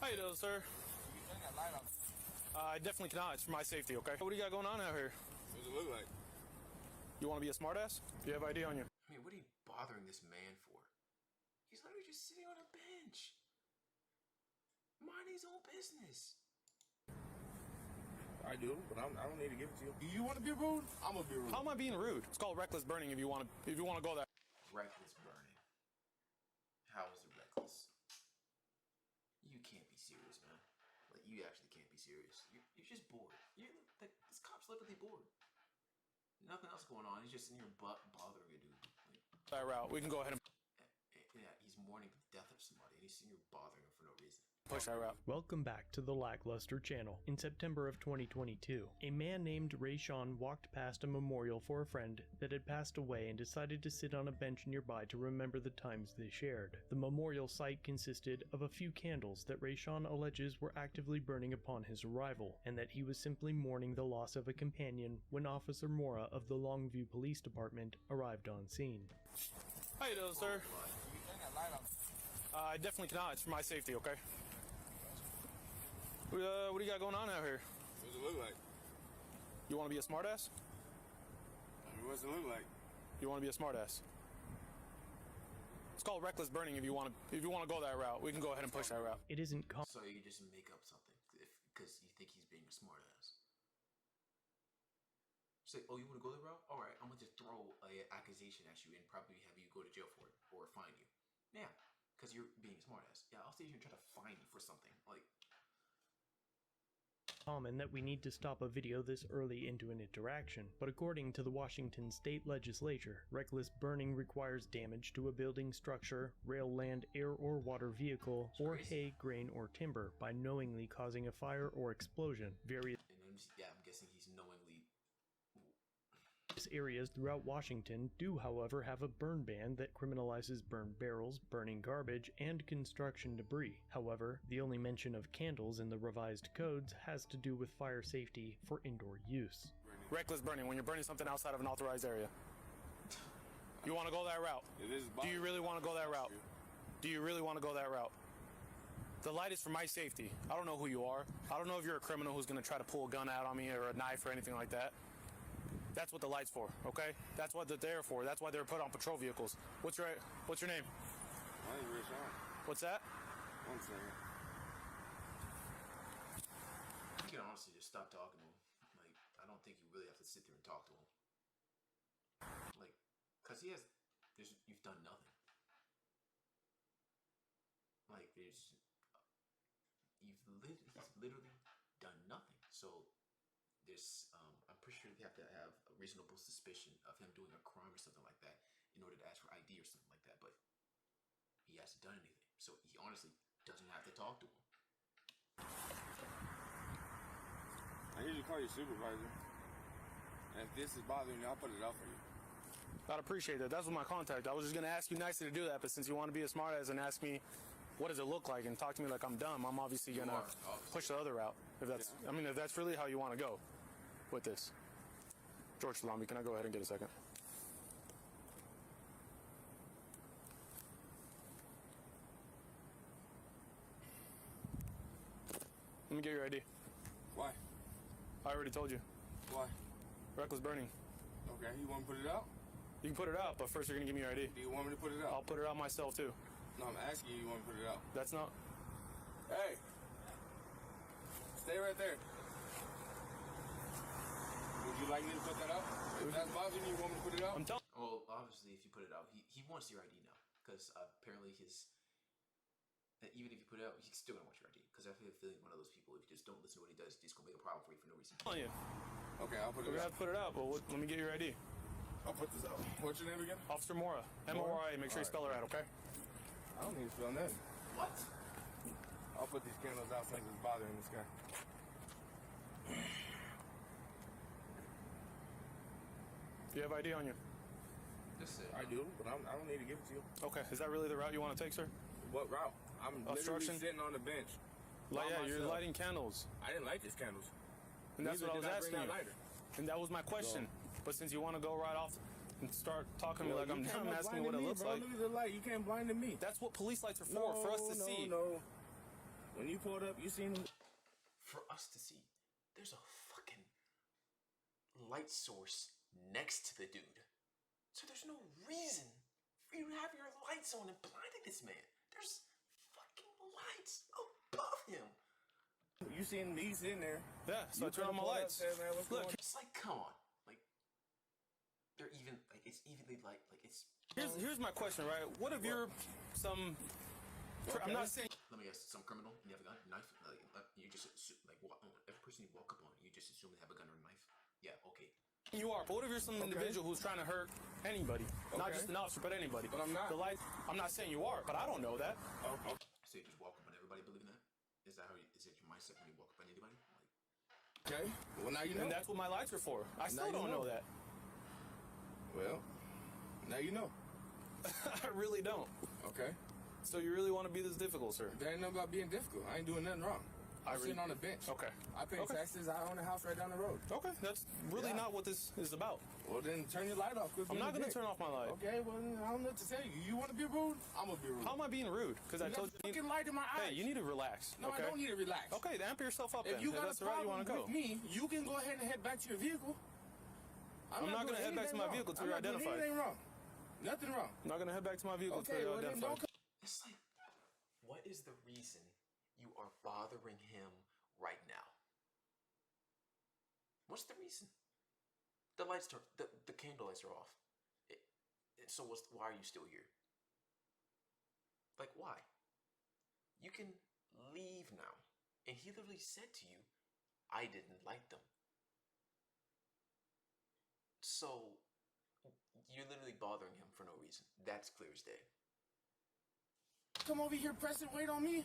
How you doing, sir? You turn that light on. I definitely cannot. It's for my safety, okay? What do you got going on out here? What does it look like? You want to be a smartass? Do you have ID on you? I mean, what are you bothering this man for? He's literally just sitting on a bench. Minding his own business. I do, but I don't need to give it to you. Do you want to be rude? I'm gonna be rude. How am I being rude? It's called reckless burning if you want to go there. Reckless burning. How is it reckless? You can't be serious, man. Like, you actually can't be serious. You're just bored. This cop's literally bored. Nothing else going on. He's just in your butt bothering a dude. Like, That route. We can go ahead and yeah, he's mourning the death of somebody, and he's sitting here bothering him for no reason. push that route. Welcome back to the Lackluster channel. In September of 2022, a man named Rayshawn walked past a memorial for a friend that had passed away and decided to sit on a bench nearby to remember the times they shared. The memorial site consisted of a few candles that Rayshawn alleges were actively burning upon his arrival, and that he was simply mourning the loss of a companion when Officer Mora of the Longview Police Department arrived on scene. How you doing, sir? You turn that light on. I definitely cannot. It's for my safety, okay? What do you got going on out here? What does it look like? You want to be a smartass? I mean, what's it look like? You want to be a smartass? It's called reckless burning if you want to go that route. We can go ahead and push that route. It isn't So you just make up something because you think he's being a smartass. Say, oh, you want to go that route? All right, I'm gonna just throw an accusation at you and probably have you go to jail for it or fine you. Yeah, because you're being a smartass. Yeah, I'll sit here and try to fine you for something. Like, common that we need to stop a video this early into an interaction, but according to the Washington State Legislature, reckless burning requires damage to a building, structure, rail, land, air, or water vehicle, or hay, grain, or timber by knowingly causing a fire or explosion. Various I'm guessing he's knowingly. areas throughout Washington do, however, have a burn ban that criminalizes burned barrels, burning garbage, and construction debris. However, the only mention of candles in the revised codes has to do with fire safety for indoor use. Reckless burning, when you're burning something outside of an authorized area. You want to go that route? Do you really want to go that route? Do you really want to go that route? The light is for my safety. I don't know who you are. I don't know if you're a criminal who's going to try to pull a gun out on me or a knife or anything like that. That's what the light's for, okay? That's what they're there for. That's why they're put on patrol vehicles. What's your name? My name's Rayshawn. What's that? 1 second. You can honestly just stop talking to him. Like, I don't think you really have to sit there and talk to him. Like, cause you've done nothing. Like, he's literally done nothing. So. I'm pretty sure you have to have a reasonable suspicion of him doing a crime or something like that in order to ask for ID or something like that, but he hasn't done anything, so he honestly doesn't have to talk to him. I usually call your supervisor, and if this is bothering you, I'll put it out for you. I'd appreciate that. That was my contact. I was just going to ask you nicely to do that, but since you want to be a smartass and ask me what does it look like and talk to me like I'm dumb, I'm obviously going to push the other route. If that's really how you want to go with this. George Salami, can I go ahead and get a second? Let me get your ID. Why? I already told you. Why? Reckless burning. Okay, you want to put it out? You can put it out, but first you're going to give me your ID. Do you want me to put it out? I'll put it out myself, too. No, I'm asking you want to put it out. That's not... Hey! Stay right there. Would you like me to put that out? If that's bothering you, you want me to put it out? I'm telling. Well, obviously, if you put it out, he wants your ID now, because apparently even if you put it out, he's still gonna want your ID. Because I feel feeling one of those people. If you just don't listen to what he does, he's just gonna make a problem for you for no reason. On you. Okay, I'll put it out. We're gonna have to put it out, but let me get your ID. I'll put this out. What's your name again? Officer Mora. M-O-R-A. Make sure you spell it right, okay? I don't need to spell that. What? I'll put these candles out since it's bothering this guy. Do you have ID on you? Just I do, but I don't need to give it to you. Okay. Is that really the route you want to take, sir? What route? I'm literally Obstruction? sitting on the bench. You're lighting candles. I didn't light these candles. And that's what I was asking you. Lighter. And that was my question. But since you want to go right off and start talking to me like I'm dumb, asking me what it looks like. Look at the light. You can't blind me. That's what police lights are for us to see. No. When you pulled up, you seen him? For us to see, there's a fucking light source next to the dude. So there's no reason for you to have your lights on and blinding this man. There's fucking lights above him. You seen me sitting there? Yeah, so I turn on my lights. Look, It's like, come on. Like, they're even, like, it's evenly light. Like, it's... here's my question, right? What if you're some... I'm not saying... Let me guess, some criminal, and you have a gun, knife, you just, like, every person you walk up on, you just assume they have a gun or a knife. Yeah, okay. You are, but what if you're some individual who's trying to hurt anybody? Not just an officer, but anybody. But I'm not. The light, I'm not saying you are, but I don't know that. Okay. So you just walk up on everybody believing that? Is that how you, is it your mindset when you walk up on anybody? Like, Okay. Well, now you know. And that's what my lights are for. I still don't know that. Well, now you know. I really don't. Okay. So you really want to be this difficult, sir? There ain't nothing about being difficult. I ain't doing nothing wrong. I'm sitting on a bench. Okay. I pay taxes. I own a house right down the road. Okay, that's really not what this is about. Well, then turn your light off. I'm not going to turn off my light. Okay, well, I don't know what to tell you. You want to be rude? I'm going to be rude. How am I being rude? Because I told you... fucking light in my eyes. Hey, you need to relax. No, okay? I don't need to relax. Okay, then amp yourself up If then. you got That's a the route you want problem to go. with me, you can go ahead and head back to your vehicle. I'm not going to head back to my vehicle until you're identified. Anything wrong. Nothing wrong. I'm not going to head back to my vehicle until you're identified. it's like, what is the reason you are bothering him right now? What's the reason? The lights are, the candle lights are off. So why are you still here? Like, why? You can leave now. And he literally said to you, I didn't light them. So, you're literally bothering him for no reason. That's clear as day. Come over here, press and wait on me.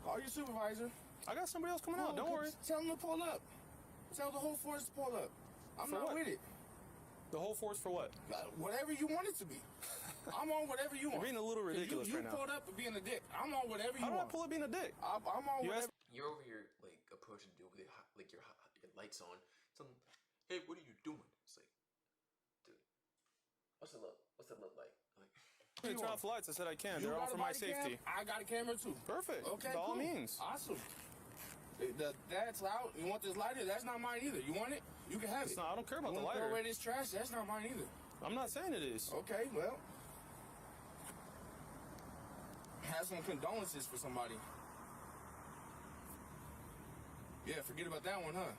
Call your supervisor. I got somebody else coming out. Don't worry. Tell them to pull up. Tell the whole force to pull up. I'm For not what? with it. The whole force for what? Whatever you want it to be. I'm on whatever you want. You're being a little ridiculous right now. You pulled up for being a dick. I'm on whatever you want. How do I pull up being a dick? I'm on whatever. You're over here, like, approaching the dude with your lights on. Hey, what are you doing? It's like, dude, what's it look like? Hey, turn off the lights. I said I can. They're all for my safety. I got a camera too. Perfect. Okay, by all cool. means. Awesome. That's loud. You want this lighter? That's not mine either. You want it? You can have it. I don't care about the Throw lighter. away this trash? That's not mine either. I'm not saying it is. Okay, well, have some condolences for somebody. Yeah, forget about that one, huh?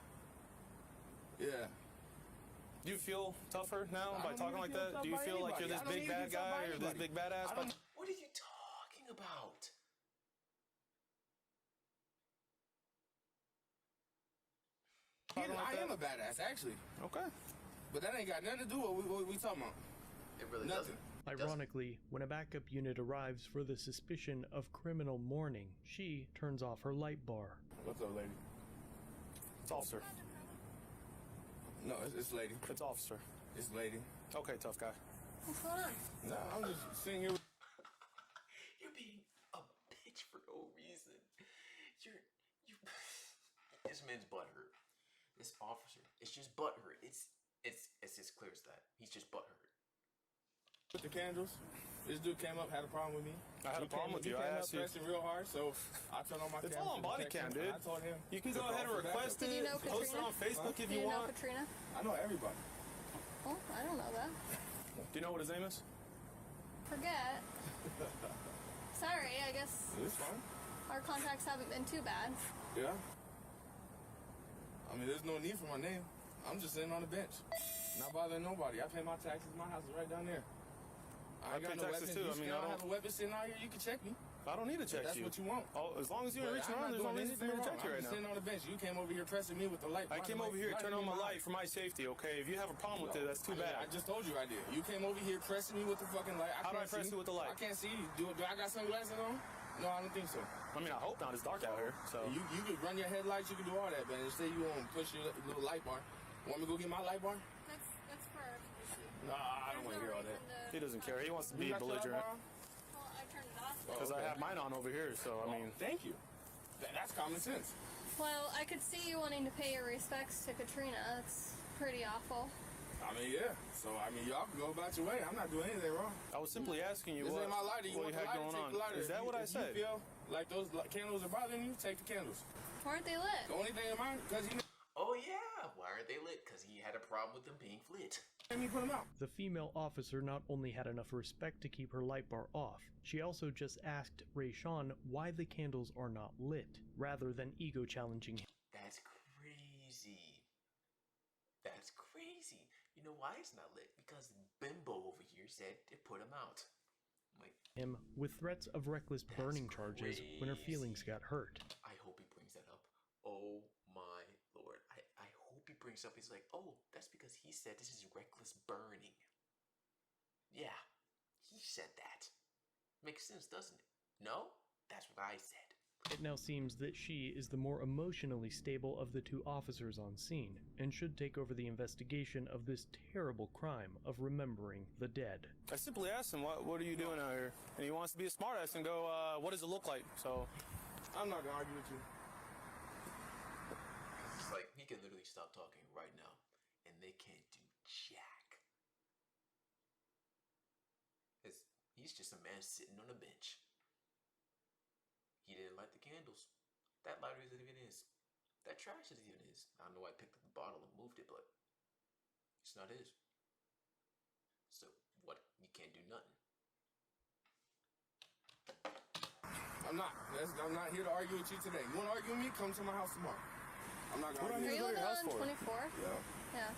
Yeah. Do you feel tougher now by talking like that? Do you feel like you're this big bad guy or this big badass? What are you talking about? I am a badass, actually. Okay. But that ain't got nothing to do with what we talking about. It really Nothing. doesn't. Ironically, when a backup unit arrives for the suspicion of criminal mourning, she turns off her light bar. What's up, lady? It's officer. No, it's lady. It's officer. It's lady. Okay, tough guy. What's going on? No, I'm just sitting here. You're being a bitch for no reason. This man's butthurt. This officer, it's just butthurt. It's as clear as that. He's just butthurt. With the candles, this dude came up, had a problem with me. I had a problem with you. He came I up asked you. pressing real hard, so I turned on my camera. It's all on body cam, dude. I told him. You can go ahead and request Did you it, know post it Katrina? on Facebook if you Do you want. know Katrina? I know everybody. Oh, I don't know that. Do you know what his name is? Forget. Sorry, I guess It's fine. our contacts haven't been too bad. Yeah. I mean, there's no need for my name. I'm just sitting on the bench. Not bothering nobody. I pay my taxes. My house is right down there. I pay taxes too. I mean, I have a weapon sitting out here. You can check me. I don't need to check That's you. what you want. Oh, as long as you ain't But reaching I'm around, not there's no doing reason for me to anything check you wrong. right I'm now. sitting on the bench. You came over here pressing me with the light. I came over here turning on my light for my safety, okay? If you have a problem with it, that's too bad. I just told you I did. You came over here pressing me with the fucking light. How do I press you with the light? I can't see you. Do I got sunglasses on? No, I don't think so. I mean, I hope not. It's dark out here, so. You could run your headlights. You can do all that, but instead you want to push your little light bar. Want me to go get my light bar? That's for our issue. Nah, I don't want to hear all that. He doesn't care. He wants to be You got your light belligerent. bar on? Well, I turned it off. Because I have mine on over here, so, I mean. Thank you. That's common sense. Well, I could see you wanting to pay your respects to Katrina. That's pretty awful. I mean, yeah. So, I mean, y'all can go about your way. I'm not doing anything wrong. I was simply asking you This what ain't my lighter. You you want the had lighter? going Take on. the lighter Is that what I said? You feel like those candles are bothering you, take the candles. Why aren't they lit? The only thing in mind, because he Oh yeah, why aren't they lit? Because he had a problem with them being lit. made me put them out. The female officer not only had enough respect to keep her light bar off, she also just asked Rayshawn why the candles are not lit, rather than ego challenging him. That's crazy. That's crazy. You know why it's not lit? Because Bimbo over here said to put him out. Like, Him with threats of reckless burning charges when her feelings got hurt. I hope he brings that up. Oh my lord. I hope he brings up, he's like, oh, that's because he said this is reckless burning. Yeah, he said that. Makes sense, doesn't it? No? That's what I said. It now seems that she is the more emotionally stable of the two officers on scene, and should take over the investigation of this terrible crime of remembering the dead. I simply asked him, what are you doing out here? And he wants to be a smartass and go, what does it look like? So, I'm not gonna argue with you. It's like, he can literally stop talking right now, and they can't do jack. He's just a man sitting on a bench. He didn't light the candles. That lighter isn't even his. That trash isn't even his. I don't know why I picked up the bottle and moved it, but it's not his. So what? You can't do nothing. I'm not here to argue with you today. You want to argue with me? Come to my house tomorrow. I'm not gonna What argue. Are you Go to living your house on for? 24? Yeah. Yeah.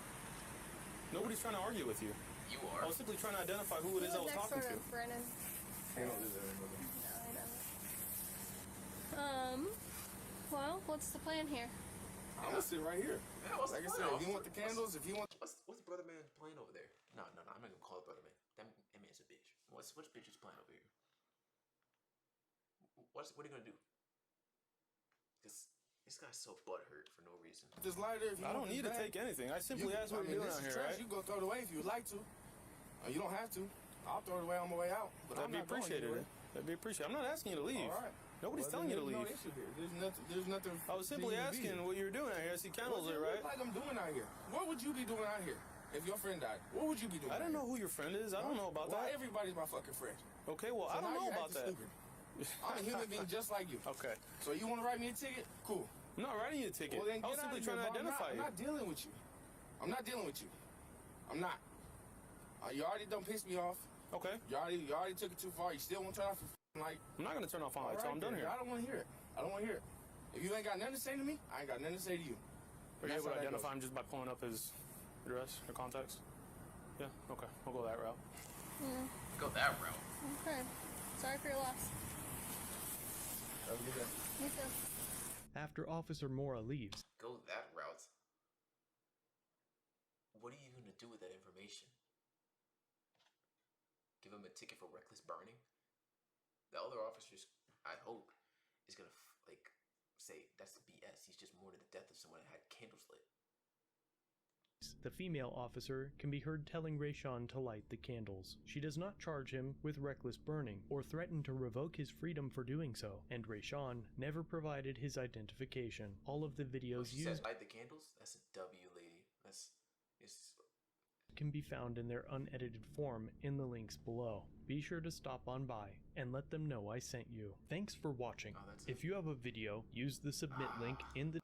nobody's trying to argue with you. You I are. was simply trying to identify who it is I was next talking door to. to Brandon. He don't live there, brother. No, I don't. Well, what's the plan here? I'm gonna sit right here. Yeah, what's Like I the said, plan? if you want the candles, if you want. What's brother man playing over there? No, I'm not gonna call it brother man. That man's a bitch. What's bitch is playing over here? What are you gonna do? This guy's so butthurt for no reason. This lighter, if you I want don't need this to bag, take anything. I simply asked what you're doing out here, trash. right? You can go throw it away if you would like to. You don't have to. I'll throw it away on my way out. But That'd I'm be not going appreciated. anywhere. That'd be appreciated. I'm not asking you to leave. All right. Nobody's Well, telling you to there's leave. No issue here. There's nothing. I was simply for you to asking be. what you're doing out here. I see candles What there, does it right? look like I'm doing out here? What would you be doing out here if your friend died? What would you be doing? I don't know who your friend is. I don't know about Well, that. everybody's my fucking friend. Okay, well, So I don't now know you're about acting that. stupid. I'm a human being just like you. Okay. So you want to write me a ticket? Cool. I'm not writing you a ticket. Well, then I was get simply out of trying to here, bro. identify I'm you. not dealing with you. I'm not dealing with you. I'm not. You already done pissed me off. Okay. You already took it too far. You still won't turn off your light. I'm not going to turn off my lights, so All I'm done then. here. I don't want to hear it. I don't want to hear it. If you ain't got nothing to say to me, I ain't got nothing to say to you. Are you That's able to how that identify goes. him just by pulling up his address or contacts? Yeah, okay. We'll go that route. Go that route. Okay. Sorry for your loss. Have a good day. Me too. After Officer Mora leaves, Go that route. What are you gonna do with that information? Give him a ticket for reckless burning? The other officers, I hope, is gonna say that's BS. He's just mourning the death of someone that had candles lit. the female officer can be heard telling Rayshawn to light the candles. She does not charge him with reckless burning or threaten to revoke his freedom for doing so, and Rayshawn never provided his identification. All of the videos She used said light the candles? That's a W, lady. It's can be found in their unedited form in the links below. Be sure to stop on by and let them know I sent you. Thanks for watching. Oh, that's it. If you have a video, use the submit link in the